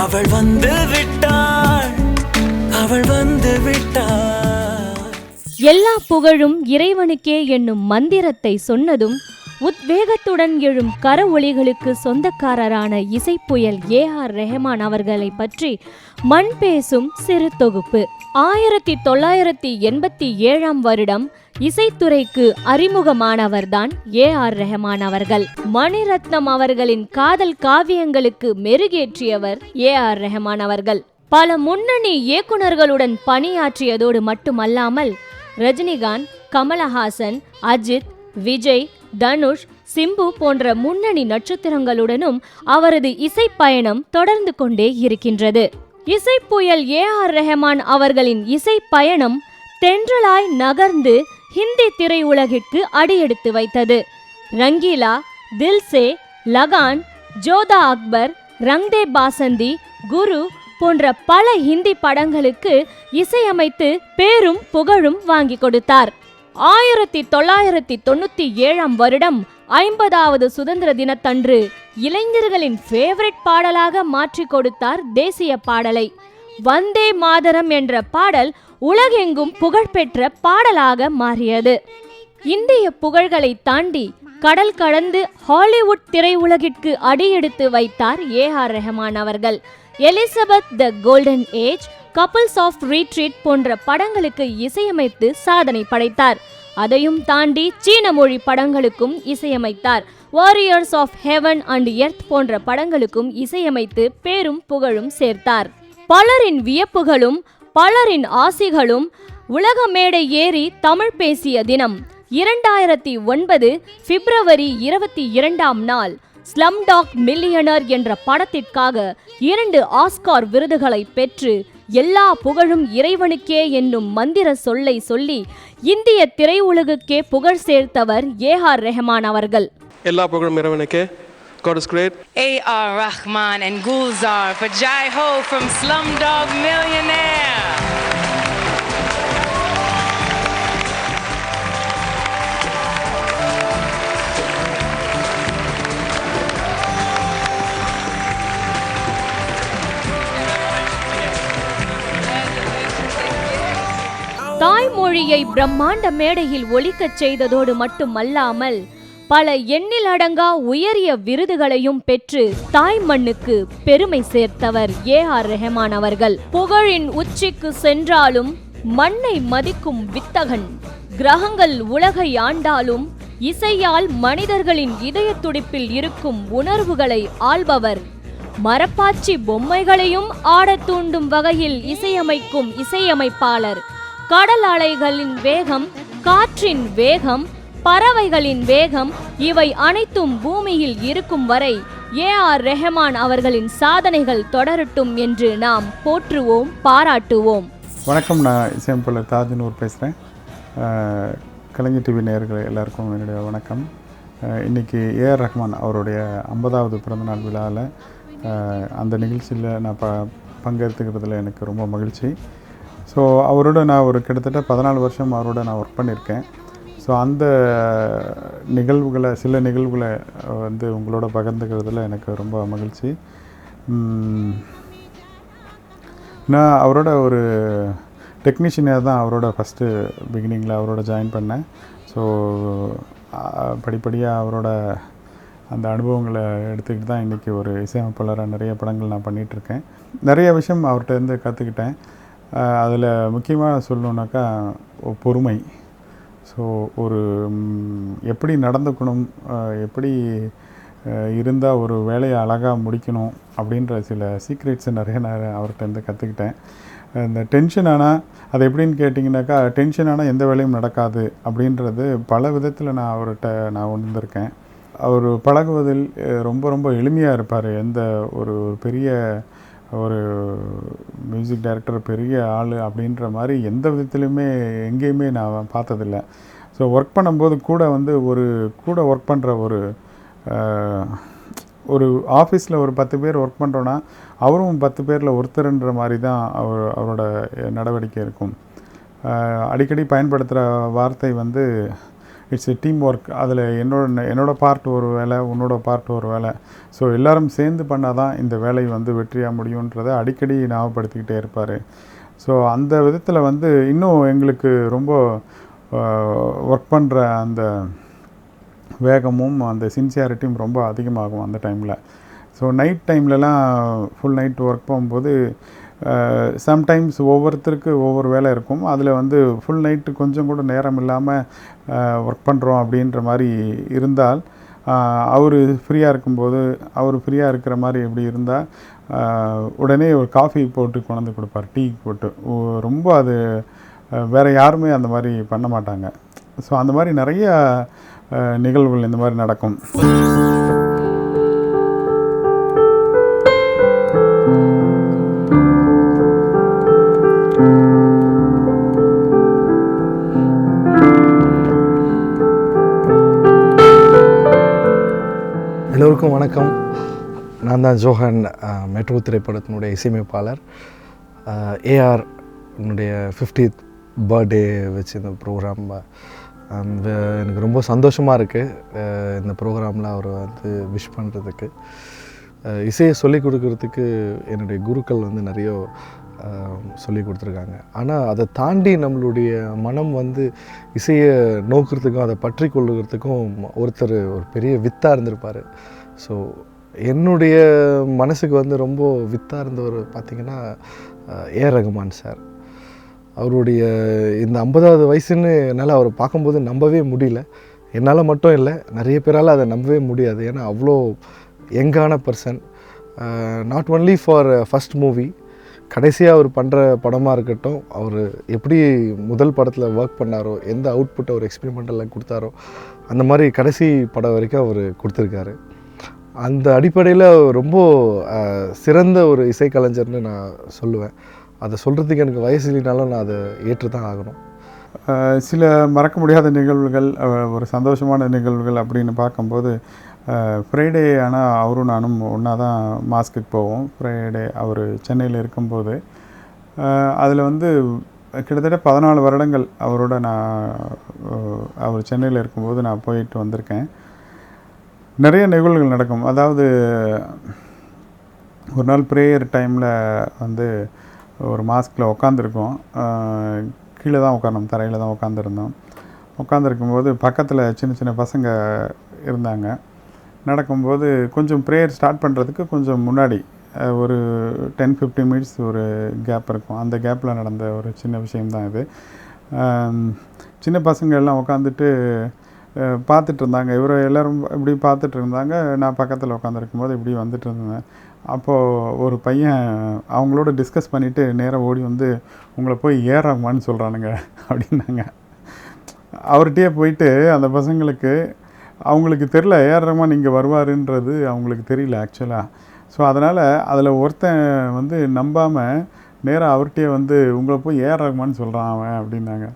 அவள் வந்து விட்டாள், அவள் வந்து விட்டாள். எல்லா புகழும் இறைவனுக்கே என்னும் மந்திரத்தை சொன்னதும் உத்வேகத்துடன் எழும் கர ஒளிகளுக்கு சொந்தக்காரரான இசைப்புயல் ஏ.ஆர். ரெஹமான் அவர்களை பற்றி மண் பேசும் சிறு தொகுப்பு. 1987 வருடம் இசைத்துறைக்கு அறிமுகமானவர்தான் ஏ.ஆர். ரெஹமான் அவர்கள். மணிரத்னம் அவர்களின் காதல் காவியங்களுக்கு மெருகேற்றியவர் ஏ.ஆர். ரெஹமான் அவர்கள். பல முன்னணி இயக்குனர்களுடன் பணியாற்றியதோடு மட்டுமல்லாமல் ரஜினிகாந்த், கமலஹாசன், அஜித், விஜய், தனுஷ், சிம்பு போன்ற முன்னணி நட்சத்திரங்களுடனும் அவரது இசை பயணம் தொடர்ந்து கொண்டே இருக்கின்றது. இசைப்புயல் ஏ.ஆர். ரெஹமான் அவர்களின் இசை பயணம் தென்றலாய் நகர்ந்து ஹிந்தி திரையுலகிற்கு அடியெடுத்து வைத்தது. ரங்கீலா, தில்சே, லகான், ஜோதா அக்பர், ரங் தே பாசந்தி, குரு போன்ற பல ஹிந்தி படங்களுக்கு இசையமைத்து பேரும் புகழும் வாங்கி கொடுத்தார். 1997 வருடம் 50வது சுதந்திர தினத்தன்று இளைஞர்களின் ஃபேவரட் பாடலாக மாற்றி கொடுத்தார் தேசிய பாடலை. வந்தே மாதரம் என்ற பாடல் உலகெங்கும் புகழ்பெற்ற பாடலாக மாறியது. இந்திய புகழ்களை தாண்டி கடல் கடந்து ஹாலிவுட் திரையுலகிற்கு அடியெடுத்து வைத்தார் ஏ.ஆர். ரெஹமான் அவர்கள். Elizabeth the golden age, couples of retreat போன்ற படங்களுக்கு இசையமைத்து சாதனை படைத்தார். அதையும் தாண்டி சீன மொழி படங்களுக்கும் இசையமைத்தார். Warriors of heaven and earth போன்ற படங்களுக்கும் இசையமைத்து பேரும் புகழும் சேர்த்தார். பலரின் வியப்புகளும் பலரின் ஆசிகளும் உலக மேடை ஏறி தமிழ் பேசிய தினம் 2009 பிப்ரவரி 22 ஸ்லம்டாக் மில்லியனர் என்ற படத்திற்காக 2 ஆஸ்கார் விருதுகளை பெற்று எல்லா புகழும் இறைவனுக்கே என்னும் மந்திர சொல்லை சொல்லி இந்திய திரையுலகுக்கே புகழ் சேர்த்தவர் ஏ.ஆர். ரெஹமான் அவர்கள். எல்லா புகழும் இறைவனுக்கே. God is great. A.R. Rahman and Gulzar for Jai Ho from Slumdog Millionaire. தாய்மொழியை பிரம்மாண்ட மேடையில் ஒலிக்கச் செய்ததோடு மட்டுமல்லாமல் பல எண்ணிலடங்கா உயரிய விருதுகளையும் பெற்று தாய் மண்ணுக்கு பெருமை சேர்த்தவர் ஏ.ஆர். ரெஹமான் அவர்கள். புகழின் உச்சிக்கு சென்றாலும் மண்ணை மதிக்கும் வித்தகன், கிரகங்கள் உலகை ஆண்டாலும் இசையால் மனிதர்களின் இதய துடிப்பில் இருக்கும் உணர்வுகளை ஆள்பவர், மரப்பாச்சி பொம்மைகளையும் ஆடத் தூண்டும் வகையில் இசையமைக்கும் இசையமைப்பாளர், கடல் அலைகளின் வேகம், காற்றின் வேகம், பறவைகளின் வேகம் இவை அனைத்தும் பூமியில் இருக்கும் வரை ஏ.ஆர். ரெஹமான் அவர்களின் சாதனைகள் தொடரட்டும் என்று நாம் போற்றுவோம், பாராட்டுவோம். வணக்கம், நான் இசையமைப்பாளர் தாஜ்னூர் பேசுகிறேன். கலைஞர் டிவி நேயர்கள் எல்லாருக்கும் என்னுடைய வணக்கம். இன்றைக்கி ஏ.ஆர். ரெஹமான் அவருடைய 50வது பிறந்தநாள் விழாவில் அந்த நிகழ்ச்சியில் நான் பங்கெடுத்துக்கிறதுல எனக்கு ரொம்ப மகிழ்ச்சி. ஸோ அவரோட நான் ஒரு கிட்டத்தட்ட 14 வருஷம் அவரோட நான் ஒர்க் பண்ணியிருக்கேன். ஸோ அந்த சில நிகழ்வுகளை வந்து உங்களோட பகிர்ந்துக்கிறதுல எனக்கு ரொம்ப மகிழ்ச்சி. நான் அவரோட ஒரு டெக்னீஷியனாக தான் அவரோட ஃபஸ்ட்டு பிகினிங்கில் அவரோட ஜாயின் பண்ணேன். ஸோ படிப்படியாக அவரோட அந்த அனுபவங்களை எடுத்துக்கிட்டு தான் இன்றைக்கி ஒரு இசையமைப்பாளராக நிறைய படங்கள் நான் பண்ணிகிட்ருக்கேன். நிறைய விஷயம் அவர்கிட்ட கற்றுக்கிட்டேன். அதில் முக்கியமாக சொல்லணுன்னாக்கா பொறுமை. ஸோ ஒரு எப்படி நடந்துக்கணும், எப்படி இருந்தால் ஒரு வேலையை அழகாக முடிக்கணும் அப்படின்ற சில சீக்ரெட்ஸை நிறைய நான் அவர்கிட்ட கற்றுக்கிட்டேன். இந்த டென்ஷன் ஆனால் அது எப்படின்னு கேட்டிங்கனாக்கா, டென்ஷன் ஆனால் எந்த வேலையும் நடக்காது அப்படின்றது பல விதத்தில் நான் அவர்கிட்ட உணர்ந்திருக்கேன். அவர் பழகுவதில் ரொம்ப ரொம்ப எளிமையாக இருப்பார். எந்த ஒரு பெரிய ஒரு மியூசிக் டைரக்டர் பெரிய ஆள் அப்படின்ற மாதிரி எந்த விதத்துலையுமே எங்கேயுமே நான் பார்த்ததில்லை. ஸோ ஒர்க் பண்ணும்போது கூட ஒர்க் பண்ணுற ஒரு ஆஃபீஸில் ஒரு 10 பேர் ஒர்க் பண்ணுறோன்னா அவரும் 10 பேரில் ஒருத்தருன்ற மாதிரி தான் அவரோட நடவடிக்கை இருக்கும். அடிக்கடி பயன்படுத்துகிற வார்த்தை இட்ஸ் எ டீம் ஒர்க். அதில் என்னோட பார்ட் ஒரு வேலை, உன்னோட பார்ட் ஒரு வேலை. ஸோ எல்லோரும் சேர்ந்து பண்ணால் தான் இந்த வேலை வந்து வெற்றியாக முடியுன்றதை அடிக்கடி ஞாபகப்படுத்திக்கிட்டே இருப்பார். ஸோ அந்த விதத்தில் வந்து இன்னும் எங்களுக்கு ரொம்ப ஒர்க் பண்ணுற அந்த வேகமும் அந்த சின்சியாரிட்டியும் ரொம்ப அதிகமாகும் அந்த டைமில். ஸோ நைட் டைம்லலாம் ஃபுல் நைட் ஒர்க் போகும்போது சம்டைம்ஸ் ஒவ்வொருத்தருக்கு ஒவ்வொரு வேலை இருக்கும். அதில் வந்து ஃபுல் நைட்டு கொஞ்சம் கூட நேரம் இல்லாமல் ஒர்க் பண்ணுறோம் அப்படின்ற மாதிரி இருந்தால், அவர் ஃப்ரீயாக இருக்கும்போது அவர் ஃப்ரீயாக இருக்கிற மாதிரி எப்படி இருந்தால் உடனே ஒரு காஃபி போட்டு கொண்டு கொடுப்பார், டீ போட்டு. ரொம்ப அது வேறு யாருமே அந்த மாதிரி பண்ண மாட்டாங்க. ஸோ அந்த மாதிரி நிறைய நிகழ்வுகள் இந்த மாதிரி நடக்கும். எல்லோருக்கும் வணக்கம். நான் தான் ஜோஹன், மெட்ரோ திரைப்படத்தினுடைய இசையமைப்பாளர். ஏஆர் என்னுடைய 50th பர்த்டே வச்சு இந்த ப்ரோக்ராம் எனக்கு ரொம்ப சந்தோஷமாக இருக்குது. இந்த ப்ரோக்ராமில் அவர் வந்து விஷ் பண்ணுறதுக்கு, இசையை சொல்லிக் கொடுக்கறதுக்கு என்னுடைய குருக்கள் வந்து நிறைய சொல்லி கொடுத்துருக்காங்க. ஆனால் அதை தாண்டி நம்மளுடைய மனம் வந்து இசையை நோக்கிறதுக்கும் அதை பற்றி கொள்ளுகிறதுக்கும் ஒருத்தர் ஒரு பெரிய வித்தாக இருந்திருப்பார். ஸோ என்னுடைய மனசுக்கு வந்து ரொம்ப வித்தாக இருந்தவர் பார்த்திங்கன்னா ஏஆர் ரஹ்மான் சார். அவருடைய இந்த 50வது வயசுன்னு என்னால் அவரை பார்க்கும்போது நம்பவே முடியல. என்னால் மட்டும் இல்லை, நிறைய பேரால் அதை நம்பவே முடியாது. ஏன்னா அவ்வளோ யங்கான person. Not only for first movie, கடைசியாக அவர் பண்ணுற படமாக இருக்கட்டும், அவர் எப்படி முதல் படத்தில் ஒர்க் பண்ணாரோ, எந்த அவுட்புட் அவர் எக்ஸ்பெரிமெண்டெல்லாம் கொடுத்தாரோ, அந்த மாதிரி கடைசி படம் வரைக்கும் அவர் கொடுத்துருக்காரு. அந்த அடிப்படையில் ரொம்ப சிறந்த ஒரு இசைக்கலைஞர்னு நான் சொல்லுவேன். அதை சொல்கிறதுக்கு எனக்கு வயசு இல்லைனாலும் நான் அதை ஏற்று தான் ஆகணும். சில மறக்க முடியாத நிகழ்வுகள், ஒரு சந்தோஷமான நிகழ்வுகள் அப்படின்னு பார்க்கும்போது, ஃப்ரைடே ஆனால் அவரும் நானும் ஒன்றா தான் மாஸ்க்குக்கு போவோம். ஃப்ரைடே அவர் சென்னையில் இருக்கும்போது, அதில் வந்து கிட்டத்தட்ட 14 வருடங்கள் அவரோட அவர் சென்னையில் இருக்கும்போது நான் போயிட்டு வந்திருக்கேன். நிறைய நிகழ்வுகள் நடக்கும். அதாவது ஒரு நாள் ப்ரேயர் டைமில் வந்து ஒரு மாஸ்கில் உட்காந்துருக்கோம். கீழே தான் உட்காரணும், தரையில் தான் உட்காந்துருந்தோம். உட்காந்துருக்கும்போது பக்கத்தில் சின்ன சின்ன பசங்க இருந்தாங்க. நடக்கும்போது கொஞ்சம் ப்ரேயர் ஸ்டார்ட் பண்ணுறதுக்கு கொஞ்சம் முன்னாடி ஒரு 10-15 மினிட்ஸ் ஒரு கேப் இருக்கும். அந்த கேப்பில் நடந்த ஒரு சின்ன விஷயம்தான் இது. சின்ன பசங்க எல்லாம் உட்காந்துட்டு பார்த்துட்டு இருந்தாங்க. இவரை எல்லோரும் இப்படி பார்த்துட்டு இருந்தாங்க. நான் பக்கத்தில் உட்காந்துருக்கும்போது இப்படி வந்துட்டு இருந்தேன். அப்போது ஒரு பையன் அவங்களோட டிஸ்கஸ் பண்ணிவிட்டு நேராக ஓடி வந்து, உங்களை போய் ஏஆர் ரஹ்மான்னு சொல்கிறானுங்க அப்படின்னாங்க. அவர்கிட்டயே போயிட்டு அந்த பசங்களுக்கு, அவங்களுக்கு தெரில ஏஆர் ரஹ்மான் இங்கே வருவாருன்றது அவங்களுக்கு தெரியல ஆக்சுவலாக. ஸோ அதனால் அதில் ஒருத்தன் வந்து நம்பாமல் நேராக அவர்கிட்டயே வந்து, உங்களை போய் ஏஆர் ரஹ்மான் சொல்கிறான் அவன் அப்படின்னாங்க.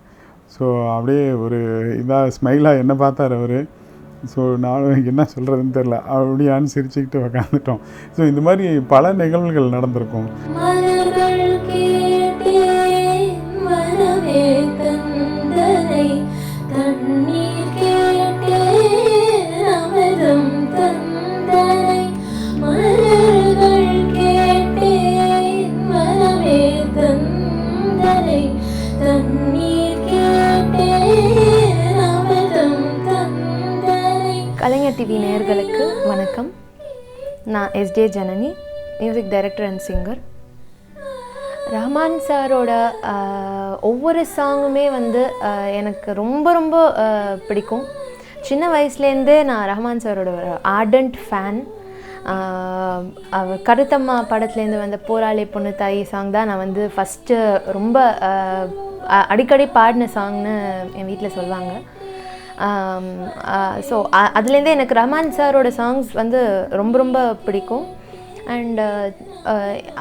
ஸோ அப்படியே ஒரு இதாக ஸ்மைலாக என்ன பார்த்தார் அவர். ஸோ நானும் என்ன சொல்கிறதுன்னு தெரில, அப்படியான்னு சிரிச்சுக்கிட்டு உக்காந்துட்டோம். ஸோ இந்த மாதிரி பல நிகழ்வுகள் நடந்திருக்கும். கலைஞர் டிவி நேயர்களுக்கு வணக்கம். நான் S J Janani, music director and singer. Rahman சாரோட ஒவ்வொரு சாங்குமே வந்து எனக்கு ரொம்ப ரொம்ப பிடிக்கும். சின்ன வயசுலேருந்தே நான் ரஹ்மான் சாரோட ஆர்டன்ட் ஃபேன். அவர் கருத்தம்மா படத்துலேருந்து வந்த போராளி பொண்ணு தாய் சாங் தான் நான் வந்து ஃபஸ்ட்டு ரொம்ப அடிக்கடி பாடின சாங்னு என் வீட்டில் சொல்லுவாங்க. ஸோ அதுலேருந்தே எனக்கு ரஹ்மான் சாரோட சாங்ஸ் வந்து ரொம்ப ரொம்ப பிடிக்கும். அண்டு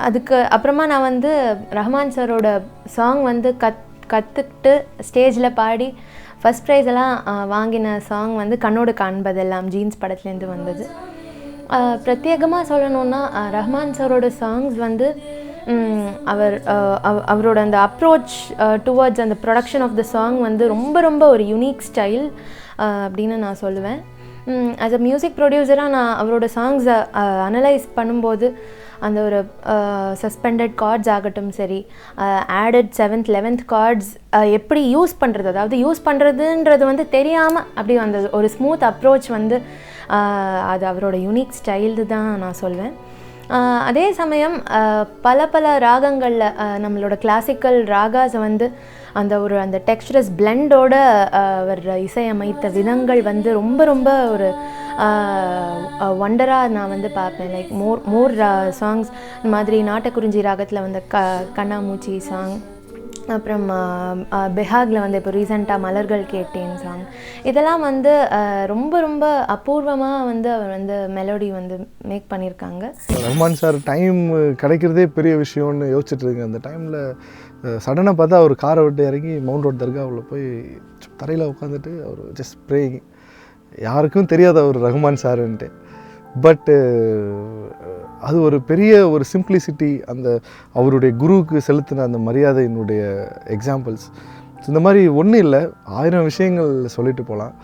அதுக்கு அப்புறமா நான் வந்து ரஹ்மான் சாரோட சாங் வந்து கற்றுக்கிட்டு ஸ்டேஜில் பாடி ஃபஸ்ட் ப்ரைஸ் எல்லாம் வாங்கின சாங் வந்து கண்ணோடு காண்பதெல்லாம் ஜீன்ஸ் படத்துலேருந்து வந்தது. பிரத்யேகமாக சொல்லணுன்னா ரஹ்மான் சாரோட சாங்ஸ் வந்து அவரோட அந்த அப்ரோச் டுவர்ட்ஸ் அந்த ப்ரொடக்ஷன் ஆஃப் த சாங் வந்து ரொம்ப ரொம்ப ஒரு யூனிக் ஸ்டைல். அப்படின்னு நான் சொல்லுவேன். ஆஸ் அ மியூசிக் ப்ரொடியூசராக நான் அவரோட சாங்ஸை அனலைஸ் பண்ணும்போது அந்த ஒரு சஸ்பெண்டட் கார்ட்ஸ் ஆகட்டும் சரி, ஆடட் 7th 11th கார்ட்ஸ் எப்படி யூஸ் பண்ணுறது, அதாவது யூஸ் பண்ணுறதுன்றது வந்து தெரியாமல் அப்படி அந்த ஒரு ஸ்மூத் அப்ரோச் வந்து அது அவரோட யூனிக் ஸ்டைல்டு தான் நான் சொல்வேன். அதே சமயம் பல ராகங்களில் நம்மளோட கிளாசிக்கல் ராகாஸை வந்து அந்த டெக்ஸ்டரஸ் பிளெண்டோட அவர் இசையமைத்த விதங்கள் வந்து ரொம்ப ஒரு வண்டராக நான் வந்து பார்ப்பேன். லைக் மோர் சாங்ஸ் இந்த மாதிரி நாட்டக்குறிஞ்சி ராகத்தில் வந்து கண்ணாமூச்சி சாங், அப்புறம் பெஹாகில் வந்து இப்போ ரீசெண்டாக மலர்கள் கேட்டேன் சாங், இதெல்லாம் வந்து ரொம்ப அபூர்வமாக வந்து அவர் வந்து மெலோடி வந்து மேக் பண்ணியிருக்காங்க. ரஹ்மான் சார் டைம் கிடைக்கிறதே பெரிய விஷயம்னு யோசிச்சுட்டு இருக்கேன். அந்த டைமில் சடனாக பார்த்தா அவர் காரை விட்டு இறங்கி மவுண்ட் ரோட் தர்காவில் போய் தரையில் உட்காந்துட்டு அவர் ஜஸ்ட் ப்ரேயிங். யாருக்கும் தெரியாது அவர் ரஹ்மான் சாருன்ட்டு. பட்டு அது ஒரு பெரிய ஒரு சிம்பிளிசிட்டி, அந்த அவருடைய குருவுக்கு செலுத்தின அந்த மரியாதையினுடைய எக்ஸாம்பிள்ஸ். இந்த மாதிரி ஒன்றும் இல்லை, 1000 விஷயங்கள் சொல்லிட்டு போகலாம்.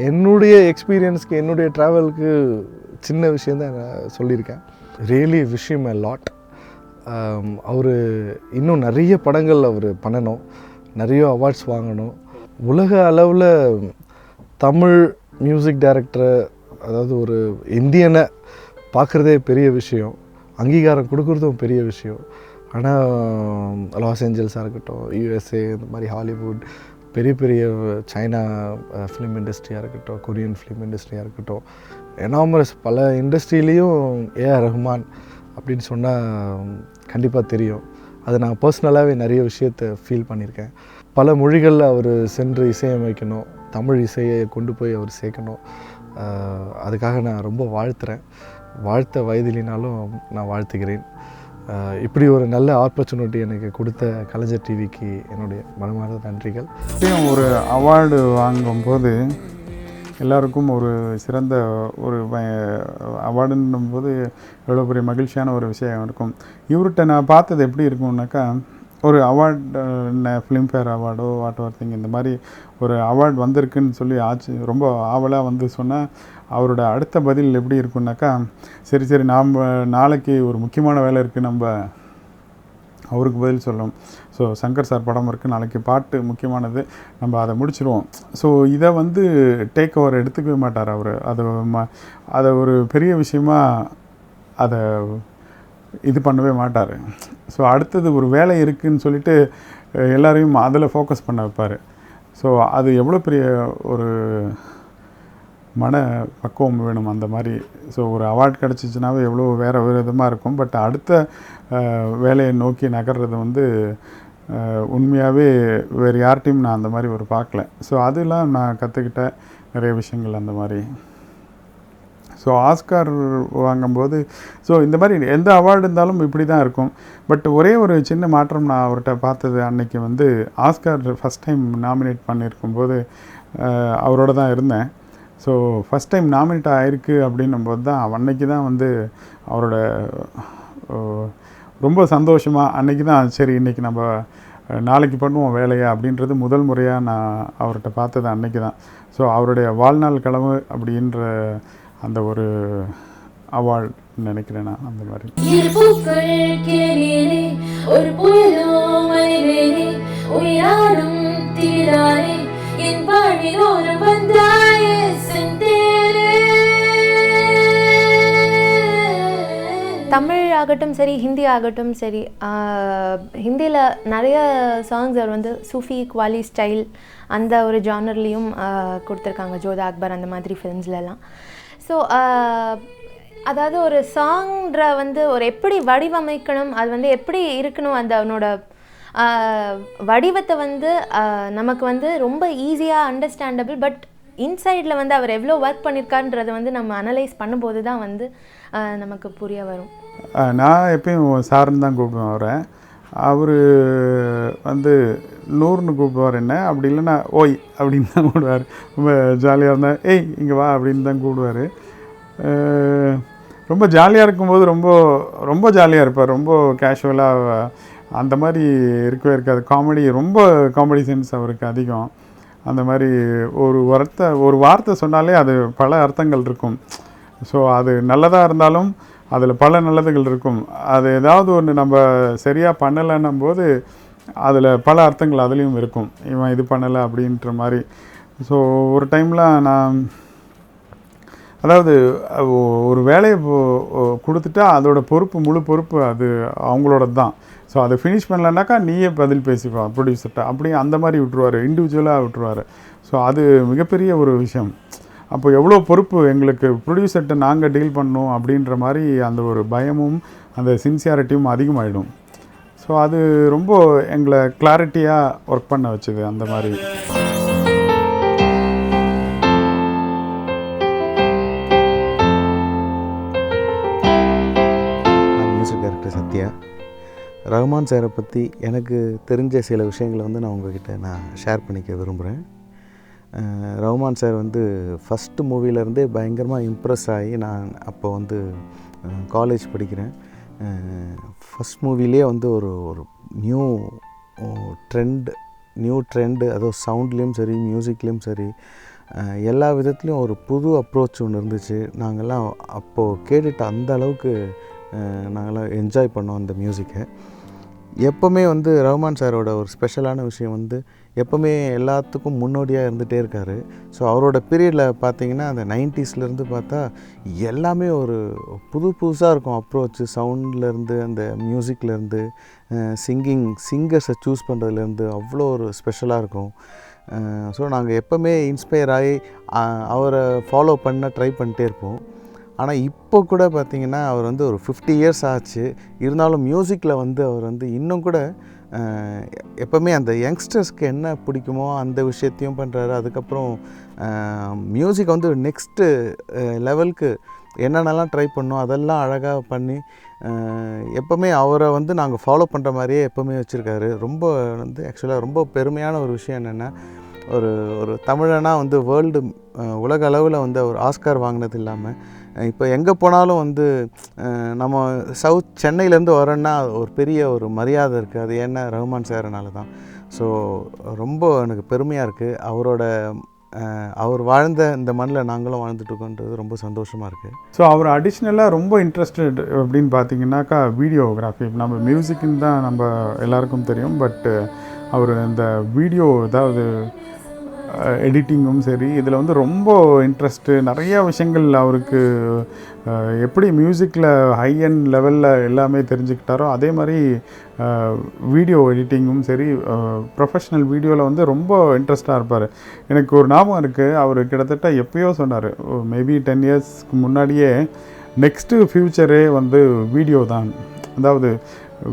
என்னுடைய எக்ஸ்பீரியன்ஸ்க்கு, என்னுடைய ட்ராவலுக்கு சின்ன விஷயந்தான் நான் சொல்லியிருக்கேன். Really wish him a lot. அவர் இன்னும் நிறைய படங்கள் அவர் பண்ணணும், நிறைய அவார்ட்ஸ் வாங்கணும். உலக அளவில் தமிழ் மியூசிக் டைரக்டரை, அதாவது ஒரு இந்தியனை பார்க்குறதே பெரிய விஷயம், அங்கீகாரம் கொடுக்குறதும் பெரிய விஷயம். ஆனால் லாஸ் ஏஞ்சல்ஸாக இருக்கட்டும், USA, இந்த மாதிரி ஹாலிவுட், பெரிய சைனா ஃபிலிம் இண்டஸ்ட்ரியாக இருக்கட்டும், கொரியன் ஃபிலிம் இண்டஸ்ட்ரியாக இருக்கட்டும், எனாமரஸ் பல இண்டஸ்ட்ரியிலையும் ஏஆர் ரஹ்மான் அப்படின்னு சொன்னால் கண்டிப்பாக தெரியும். அது நான் பர்சனலாகவே நிறைய விஷயத்தை ஃபீல் பண்ணியிருக்கேன். பல மொழிகளில் அவர் சென்று இசையமைக்கணும், தமிழ் இசையை கொண்டு போய் அவர் சேர்க்கணும். அதுக்காக நான் ரொம்ப வாழ்த்துறேன். வாழ்த்த வயதிலினாலும் நான் வாழ்த்துகிறேன். இப்படி ஒரு நல்ல ஆப்பர்ச்சுனிட்டி எனக்கு கொடுத்த கலைஞர் டிவிக்கு என்னுடைய மனமார்ந்த நன்றிகள். ஒரு அவார்டு வாங்கும்போது எல்லாருக்கும் ஒரு சிறந்த ஒரு அவார்டுன்னும் போது எவ்வளோ பெரிய மகிழ்ச்சியான ஒரு விஷயம் இருக்கும். இவர்கிட்ட நான் பார்த்தது எப்படி இருக்கும்னாக்கா, ஒரு அவார்டு, ஃபிலிம்ஃபேர் அவார்டோ வாட் எவர் திங், இந்த மாதிரி ஒரு அவார்டு வந்திருக்குன்னு சொல்லி ரொம்ப ஆவலாக வந்து சொன்னால் அவரோட அடுத்த பதில் எப்படி இருக்குன்னாக்கா, சரி நாம் நாளைக்கு ஒரு முக்கியமான வேலை இருக்குது, நம்ம அவருக்கு பதில் சொல்லணும். ஸோ சங்கர் சார் படம் இருக்குது, நாளைக்கு பாட்டு முக்கியமானது, நம்ம அதை முடிச்சிடுவோம். ஸோ இதை வந்து டேக் ஓவர் எடுத்துக்கவே மாட்டார் அவர். அதை ஒரு பெரிய விஷயமாக அதை இது பண்ணவே மாட்டார். ஸோ அடுத்தது ஒரு வேலை இருக்குதுன்னு சொல்லிட்டு எல்லாரையும் அதில் ஃபோக்கஸ் பண்ண வைப்பார். ஸோ அது எவ்வளோ பெரிய ஒரு மன பக்குவம் வேணும் அந்த மாதிரி. ஸோ ஒரு அவார்ட் கிடச்சிச்சினாவே எவ்வளோ வேறு விதமாக இருக்கும். பட் அடுத்த வேலையை நோக்கி நகர்றது வந்து உண்மையாகவே வேறு யார்ட்டையும் நான் அந்த மாதிரி ஒரு பார்க்கல. ஸோ அதெல்லாம் நான் கற்றுக்கிட்ட நிறைய விஷயங்கள் அந்த மாதிரி. ஸோ ஆஸ்கார் வாங்கும்போது ஸோ இந்த மாதிரி எந்த அவார்டு இருந்தாலும் இப்படி தான் இருக்கும். பட் ஒரே ஒரு சின்ன மாற்றம் நான் அவர்கிட்ட பார்த்தது, அன்னைக்கு வந்து ஆஸ்கார் ஃபஸ்ட் டைம் நாமினேட் பண்ணியிருக்கும்போது அவரோட தான் இருந்தேன். ஸோ ஃபஸ்ட் டைம் நாமினேட் ஆகிருக்கு அப்படின்னும்போது தான் அன்னைக்கு தான் வந்து அவரோட ரொம்ப சந்தோஷமாக அன்றைக்கி தான் சரி இன்றைக்கி நம்ம நாளைக்கு பண்ணுவோம் வேலையை அப்படின்றது முதல் முறையாக நான் அவர்கிட்ட பார்த்தது அன்றைக்கி தான். ஸோ அவருடைய வாழ்நாள் கனவு அப்படின்ற அந்த ஒரு அவார்டு நினைக்கிறேன் நான் அந்த மாதிரி. தமிழ் ஆகட்டும் சரி, ஹிந்தி ஆகட்டும் சரி, ஹிந்தியில் நிறைய சாங்ஸ் அவர் வந்து சூஃபி குவாலி ஸ்டைல் அந்த ஒரு ஜானர்லேயும் கொடுத்துருக்காங்க, ஜோதா அக்பர் அந்த மாதிரி ஃபிலிம்ஸ்லலாம். ஸோ அதாவது ஒரு சாங்ன்ற வந்து ஒரு எப்படி வடிவமைக்கணும், அது வந்து எப்படி இருக்கணும், அந்த அவனோட வடிவத்தை வந்து நமக்கு வந்து ரொம்ப ஈஸியாக அண்டர்ஸ்டாண்டபிள். பட் இன்சைடில் வந்து அவர் எவ்வளோ ஒர்க் பண்ணியிருக்காருன்றதை வந்து நம்ம அனலைஸ் பண்ணும்போது தான் வந்து நமக்கு புரிய வரும். நான் எப்பயும் சாருன்னு தான் கூப்பிடுவேன் அவரை. அவர் வந்து நூறுன்னு கூப்பிடுவார் என்ன, அப்படி இல்லைன்னா ஓய் அப்படின்னு தான் கூப்பிடுவார். ரொம்ப ஜாலியாக இருந்தால் ஏய் இங்கே வா அப்படின்னு தான் கூப்பிடுவார். ரொம்ப ஜாலியாக இருக்கும்போது ரொம்ப ரொம்ப ஜாலியாக இருப்பார். ரொம்ப கேஷுவலாக அந்த மாதிரி இருக்கவே இருக்காது. காமெடி, ரொம்ப காமெடி சென்ஸ் அவருக்கு அதிகம். அந்த மாதிரி ஒரு வார்த்தை சொன்னாலே அது பல அர்த்தங்கள் இருக்கும். ஸோ அது நல்லதாக இருந்தாலும் அதில் பல நல்லதுகள் இருக்கும். அது ஏதாவது ஒன்று நம்ம சரியாக பண்ணலைன்னும் போது அதில் பல அர்த்தங்கள் அதுலேயும் இருக்கும். இவன் இது பண்ணலை அப்படின்ற மாதிரி. ஸோ ஒரு டைமில் நான் அதாவது ஒரு வேலையை கொடுத்துட்டா அதோட முழு பொறுப்பு அது அவங்களோட தான். ஸோ அதை ஃபினிஷ் பண்ணலன்னாக்கா நீயே பதில் பேசிப்பா ப்ரொடியூசர்கிட்ட, அப்படி அந்த மாதிரி விட்டுருவார், இண்டிவிஜுவலாக விட்டுருவார். ஸோ அது மிகப்பெரிய ஒரு விஷயம். அப்போ எவ்வளோ பொறுப்பு எங்களுக்கு ப்ரொடியூசர்கிட்ட நாங்கள் டீல் பண்ணணும் அப்படின்ற மாதிரி அந்த ஒரு பயமும் அந்த சின்சியாரிட்டியும் அதிகமாகிடும். ஸோ அது ரொம்ப எங்களை கிளாரிட்டியாக ஒர்க் பண்ண வச்சுது அந்த மாதிரி. நான் மியூசிக் டைரக்டர் சத்யா. ரஹ்மான் சாரை பற்றி எனக்கு தெரிஞ்ச சில விஷயங்களை நான் உங்ககிட்ட ஷேர் பண்ணிக்க விரும்புகிறேன். ரஹ்மான் சார் ஃபஸ்ட்டு மூவிலேருந்தே பயங்கரமாக இம்ப்ரெஸ் ஆகி, நான் அப்போ காலேஜ் படிக்கிறேன். ஃபஸ்ட் மூவிலே ஒரு நியூ ட்ரெண்டு, அதுவும் சவுண்ட்லேயும் சரி மியூசிக்லேயும் சரி எல்லா விதத்துலேயும் ஒரு புது அப்ரோச் ஒன்று இருந்துச்சு. நாங்கள்லாம் அப்போது கேட்டுட்டு அந்த அளவுக்கு நாங்கள்லாம் என்ஜாய் பண்ணோம் அந்த மியூசிக்கை. எப்போவுமே ரஹ்மான் சாரோட ஒரு ஸ்பெஷலான விஷயம் எப்போவுமே எல்லாத்துக்கும் முன்னோடியாக இருந்துகிட்டே இருக்கார். ஸோ அவரோட பீரியடில் பார்த்திங்கன்னா அந்த 90ஸ்லேருந்து பார்த்தா எல்லாமே ஒரு புதுசாக இருக்கும். அப்ரோச்சு சவுண்ட்லேருந்து அந்த மியூசிக்லேருந்து சிங்கர்ஸை சூஸ் பண்ணுறதுலேருந்து அவ்வளோ ஒரு ஸ்பெஷலாக இருக்கும். ஸோ நாங்கள் எப்போவுமே இன்ஸ்பயர் ஆகி அவரை ஃபாலோ பண்ண ட்ரை பண்ணிட்டே இருப்போம். ஆனால் இப்போ கூட பார்த்திங்கன்னா அவர் ஒரு 50 இயர்ஸ் ஆச்சு. இருந்தாலும் மியூசிக்கில் அவர் இன்னும் கூட எப்போவுமே அந்த யங்ஸ்டர்ஸ்க்கு என்ன பிடிக்குமோ அந்த விஷயத்தையும் பண்ணுறாரு. அதுக்கப்புறம் மியூசிக் நெக்ஸ்ட்டு லெவலுக்கு என்னென்னலாம் ட்ரை பண்ணோம் அதெல்லாம் அழகாக பண்ணி எப்போவுமே அவரை நாங்கள் ஃபாலோ பண்ணுற மாதிரியே எப்போவுமே வச்சுருக்காரு. ரொம்ப ஆக்சுவலாக ரொம்ப பெருமையான ஒரு விஷயம் என்னென்னா, ஒரு தமிழனாக வேர்ல்டு உலக அளவில் ஒரு ஆஸ்கார் வாங்கினது இல்லாமல் இப்போ எங்கே போனாலும் நம்ம சென்னையிலேருந்து வரோன்னா ஒரு பெரிய ஒரு மரியாதை இருக்குது. அது ஏன்னா ரஹ்மான் சார்னால தான். ஸோ ரொம்ப எனக்கு பெருமையாக இருக்குது. அவர் வாழ்ந்த இந்த மண்ணில் நாங்களும் வாழ்ந்துட்டுருக்கோன்றது ரொம்ப சந்தோஷமாக இருக்குது. ஸோ அவர் அடிஷ்னலாக ரொம்ப இன்ட்ரெஸ்டட் அப்படின்னு பார்த்தீங்கன்னாக்கா வீடியோகிராஃபி. நம்ம மியூசிக்குன்னு தான் நம்ம எல்லாருக்கும் தெரியும். பட் அவர் இந்த வீடியோ ஏதாவது எடிட்டிங்கும் சரி இதில் ரொம்ப இன்ட்ரெஸ்ட்டு. நிறையா விஷயங்கள் அவருக்கு எப்படி மியூசிக்கில் ஹை அண்ட் லெவலில் எல்லாமே தெரிஞ்சுக்கிட்டாரோ அதே மாதிரி வீடியோ எடிட்டிங்கும் சரி ப்ரொஃபஷ்னல் வீடியோவில் ரொம்ப இன்ட்ரெஸ்ட்டாக இருப்பார். எனக்கு ஒரு ஞாபகம் இருக்குது, அவர் கிட்டத்தட்ட எப்போயோ சொன்னார், மேபி 10 இயர்ஸ்க்கு முன்னாடியே நெக்ஸ்ட்டு ஃப்யூச்சரே வீடியோ தான், அதாவது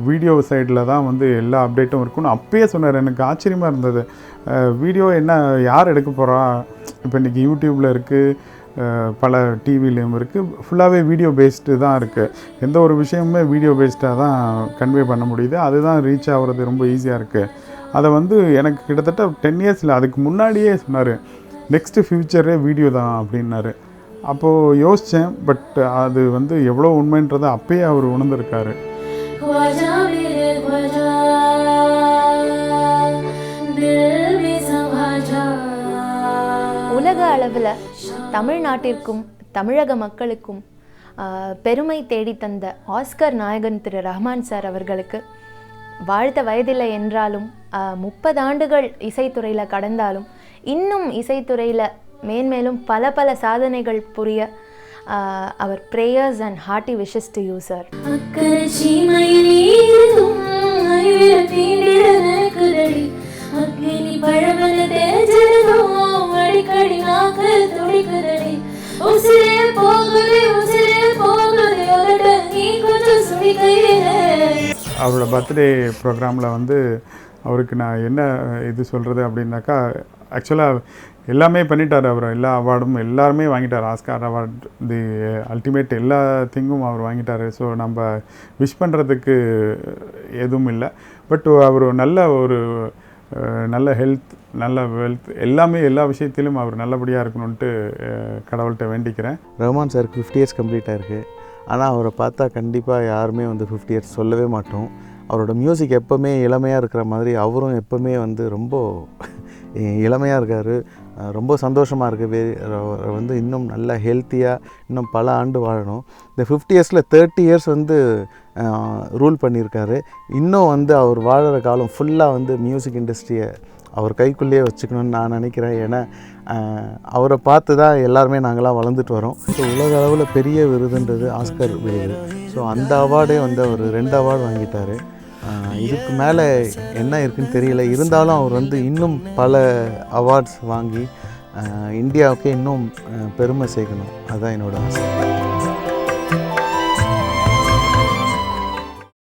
வீடியோ சைடில் தான் எல்லா அப்டேட்டும் இருக்குன்னு அப்பயே சொன்னார். எனக்கு ஆச்சரியமாக இருந்தது. வீடியோ என்ன யார் எடுக்க போகிறா, இப்போ இன்றைக்கி யூடியூப்பில் இருக்குது, பல டிவிலையும் இருக்குது, ஃபுல்லாகவே வீடியோ பேஸ்டு தான் இருக்குது. எந்த ஒரு விஷயமுமே வீடியோ பேஸ்டாக தான் கன்வே பண்ண முடியுது. அதுதான் ரீச் ஆகிறது ரொம்ப ஈஸியாக இருக்குது. அதை எனக்கு கிட்டத்தட்ட 10 இயர்ஸில் அதுக்கு முன்னாடியே சொன்னார், நெக்ஸ்ட்டு ஃப்யூச்சரே வீடியோ தான் அப்படின்னாரு. அப்போது யோசித்தேன், பட் அது எவ்வளோ உண்மைன்றதை அப்பயே அவர் உணர்ந்திருக்காரு. உலக அளவில் தமிழ்நாட்டிற்கும் தமிழக மக்களுக்கும் பெருமை தேடித்தந்த ஆஸ்கர் நாயகன் திரு ரஹ்மான் சார் அவர்களுக்கு வாழ்த்த வயதில்லை என்றாலும் 30 ஆண்டுகள் இசைத்துறையில் கடந்தாலும் இன்னும் இசைத்துறையில் மேன்மேலும் பல சாதனைகள் புரிய our prayers and hearty wishes to you, sir. அவரோட பர்த்டே ப்ரோக்ராமில் அவருக்கு நான் என்ன இது சொல்கிறது அப்படின்னாக்கா, ஆக்சுவலாக எல்லாமே பண்ணிட்டார். அவர் எல்லா அவார்டும் எல்லாருமே வாங்கிட்டார். ஆஸ்கார் அவார்ட், தி அல்டிமேட் எல்லா திங்கும் அவர் வாங்கிட்டார். ஸோ நம்ம விஷ் பண்ணுறதுக்கு எதுவும் இல்லை. பட் அவர் நல்ல ஹெல்த், நல்ல வெல்த், எல்லா விஷயத்திலும் அவர் நல்லபடியாக இருக்கணுன்ட்டு கடவுள்கிட்ட வேண்டிக்கிறேன். ரஹ்மான் சாருக்கு 50 இயர்ஸ் கம்ப்ளீட் ஆகிருக்கு. ஆனால் அவரை பார்த்தா கண்டிப்பாக யாருமே 50 இயர்ஸ் சொல்லவே மாட்டோம். அவரோட மியூசிக் எப்போவுமே இளமையாக இருக்கிற மாதிரி அவரும் எப்போவுமே வந்து ரொம்ப இளமையாக இருக்கார். ரொம்ப சந்தோஷமாக இருக்குது. வந்து இன்னும் நல்ல ஹெல்த்தியாக இன்னும் பல ஆண்டு வாழணும். இந்த 50 இயர்ஸில் 30 இயர்ஸ் வந்து ரூல் பண்ணியிருக்காரு. இன்னும் வந்து அவர் வாழற காலம் ஃபுல்லாக வந்து மியூசிக் இண்டஸ்ட்ரியை அவர் கைக்குள்ளேயே வச்சுக்கணும்னு நான் நினைக்கிறேன். ஏன்னா அவரை பார்த்து தான் எல்லாருமே நாங்களாம் வளர்ந்துட்டு வரோம். ஸோ உலக அளவில் பெரிய விருதுன்றது ஆஸ்கர் விருது. ஸோ அந்த அவார்டே வந்து அவர் 2 அவார்டு வாங்கிட்டார். இதுக்கு மேலே என்ன இருக்குன்னு தெரியல. இருந்தாலும் அவர் வந்து இன்னும் பல அவார்ட்ஸ் வாங்கி இந்தியாவுக்கு இன்னும் பெருமை சேர்க்கணும். அதுதான் என்னோட ஆசை.